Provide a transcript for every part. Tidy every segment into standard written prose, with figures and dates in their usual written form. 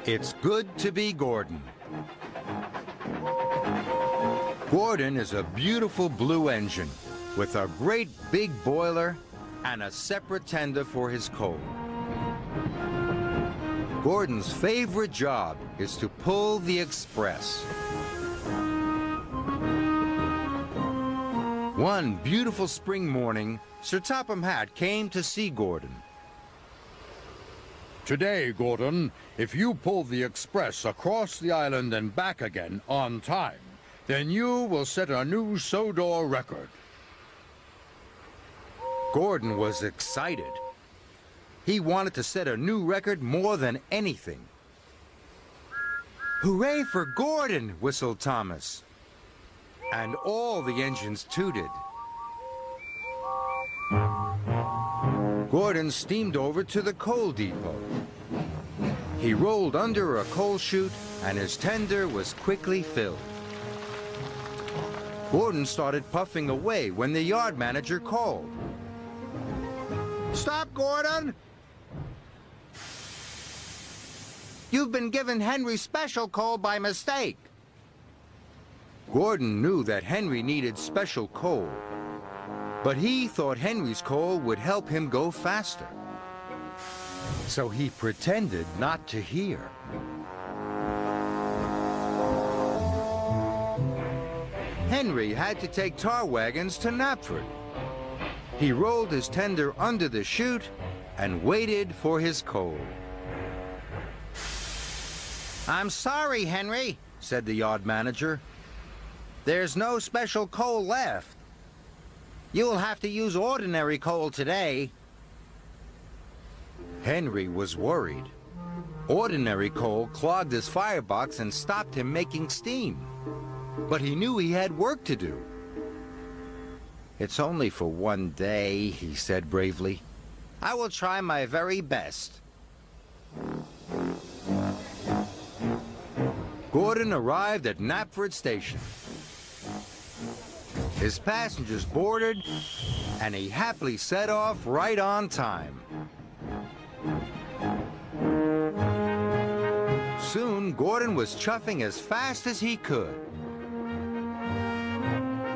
It's good to be Gordon. Gordon is a beautiful blue engine with a great big boiler and a separate tender for his coal. Gordon's favorite job is to pull the express. One beautiful spring morning, Sir Topham Hatt came to see Gordon. Today, Gordon, if you pull the express across the island and back again on time, then you will set a new Sodor record. Gordon was excited. He wanted to set a new record more than anything. "Hooray for Gordon!" whistled Thomas. And all the engines tooted. Gordon steamed over to the coal depot. He rolled under a coal chute and his tender was quickly filled. Gordon started puffing away when the yard manager called. "Stop, Gordon! You've been given Henry's special coal by mistake." Gordon knew that Henry needed special coal, but he thought Henry's coal would help him go faster. So he pretended not to hear. Henry had to take tar wagons to Knapford. He rolled his tender under the chute and waited for his coal. "I'm sorry, Henry," said the yard manager. "There's no special coal left. You'll have to use ordinary coal today." Henry was worried. Ordinary coal clogged his firebox and stopped him making steam. But he knew he had work to do. "It's only for one day," he said bravely. "I will try my very best." Gordon arrived at Knapford Station. His passengers boarded, and he happily set off right on time. Soon, Gordon was chuffing as fast as he could.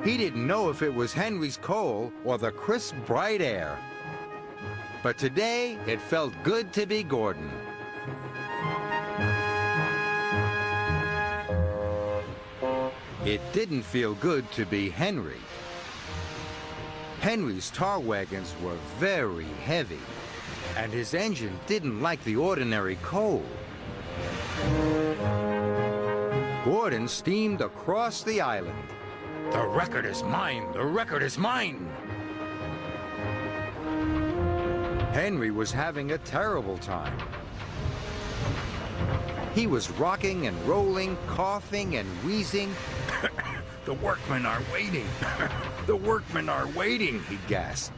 He didn't know if it was Henry's coal or the crisp, bright air. But today, it felt good to be Gordon. It didn't feel good to be Henry. Henry's tar wagons were very heavy, and his engine didn't like the ordinary coal. Gordon steamed across the island. "The record is mine! The record is mine!" Henry was having a terrible time. He was rocking and rolling, coughing and wheezing. "The workmen are waiting! The workmen are waiting!" he gasped.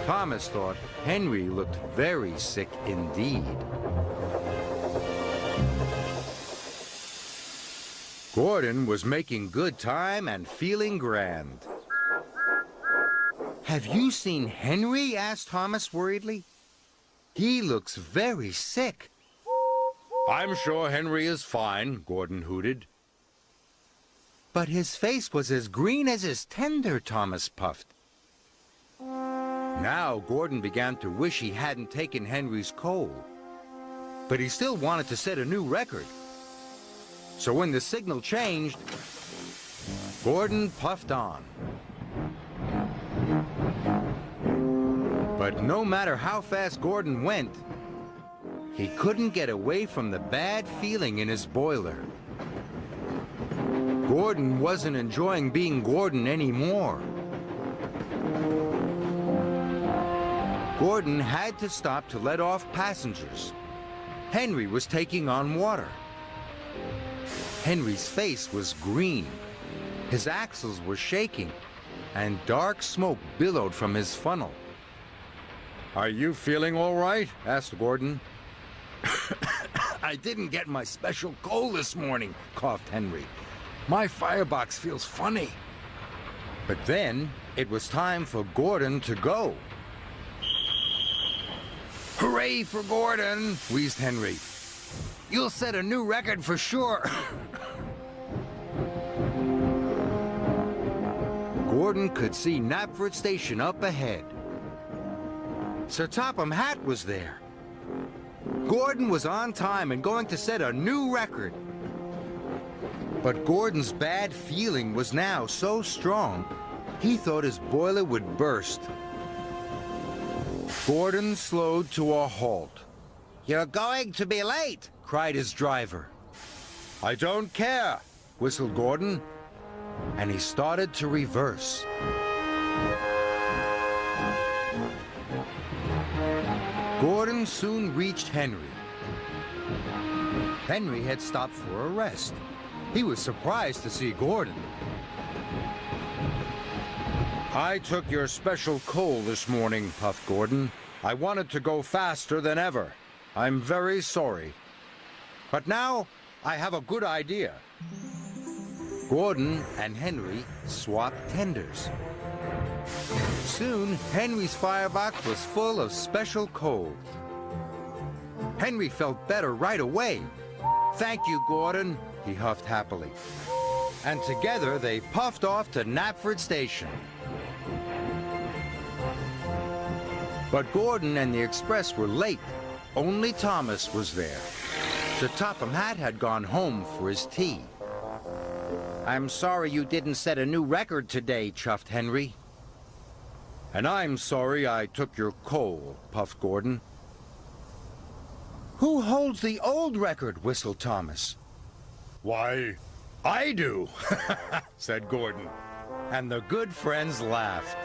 Thomas thought Henry looked very sick indeed. Gordon was making good time and feeling grand. "Have you seen Henry?" asked Thomas worriedly. "He looks very sick." "I'm sure Henry is fine," Gordon hooted. "But his face was as green as his tender," Thomas puffed. Now Gordon began to wish he hadn't taken Henry's coal. But he still wanted to set a new record. So when the signal changed, Gordon puffed on. But no matter how fast Gordon went, he couldn't get away from the bad feeling in his boiler. Gordon wasn't enjoying being Gordon anymore. Gordon had to stop to let off passengers. Henry was taking on water. Henry's face was green. His axles were shaking, and dark smoke billowed from his funnel. "Are you feeling all right?" asked Gordon. "I didn't get my special coal this morning," coughed Henry. "My firebox feels funny." But then it was time for Gordon to go. Hooray for Gordon, wheezed Henry. You'll set a new record for sure. Gordon could see Knapford Station up ahead. Sir Topham Hatt was there. Gordon was on time and going to set a new record. But Gordon's bad feeling was now so strong, he thought his boiler would burst. Gordon slowed to a halt. "You're going to be late," cried his driver. "I don't care," whistled Gordon, and he started to reverse. Gordon soon reached Henry. Henry had stopped for a rest. He was surprised to see Gordon. "I took your special coal this morning," puffed Gordon. "I wanted to go faster than ever. I'm very sorry. But now I have a good idea." Gordon and Henry swapped tenders. Soon, Henry's firebox was full of special coal. Henry felt better right away. "Thank you, Gordon," he huffed happily. And together they puffed off to Knapford Station. But Gordon and the express were late. Only Thomas was there. Sir Topham Hatt had gone home for his tea. "I'm sorry you didn't set a new record today," chuffed Henry. "And I'm sorry I took your coal," puffed Gordon. "Who holds the old record?" whistled Thomas. "Why, I do," said Gordon. And the good friends laughed.